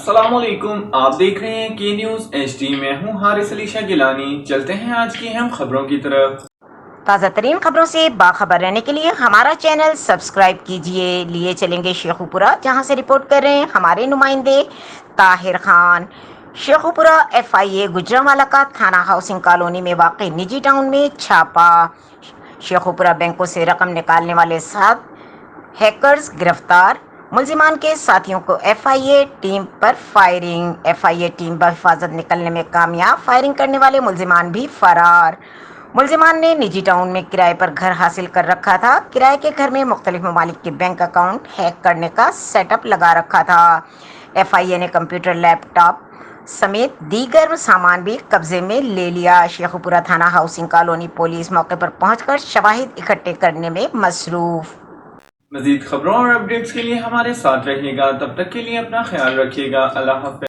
السلام علیکم، آپ دیکھ رہے ہیں کے نیوز ایچ ڈی۔ میں ہوں حارث علی شاہ گیلانی۔ چلتے ہیں آج کی اہم خبروں کی طرف۔ تازہ ترین خبروں سے باخبر رہنے کے لیے ہمارا چینل سبسکرائب کیجئے۔ لیے چلیں گے شیخوپورہ، جہاں سے رپورٹ کر رہے ہیں ہمارے نمائندے طاہر خان۔ شیخوپورہ ایف آئی اے گجرانوالہ کا تھانہ ہاؤسنگ کالونی میں واقع نجی ٹاؤن میں چھاپا۔ شیخوپورہ بینکوں سے رقم نکالنے والے 7 ہیکرز گرفتار، ملزمان کے ساتھیوں کو ایف آئی اے ٹیم پر firing. F I A team بحفاظت نکلنے میں کامیاب، فائرنگ کرنے والے ملزمان بھی فرار۔ ملزمان نے نجی ٹاؤن میں کرائے پر گھر حاصل کر رکھا تھا۔ کرائے کے گھر میں مختلف ممالک کے بینک اکاؤنٹ ہیک کرنے کا سیٹ اپ لگا رکھا تھا۔ ایف آئی اے نے کمپیوٹر، لیپ ٹاپ سمیت دیگر سامان بھی قبضے میں لے لیا۔ شیخوپورہ تھانہ ہاؤسنگ کالونی پولیس موقع پر پہنچ کر شواہد اکٹھے کرنے میں مصروف۔ مزید خبروں اور اپڈیٹس کے لیے ہمارے ساتھ رہیے گا۔ تب تک کے لیے اپنا خیال رکھیے گا۔ اللہ حافظ۔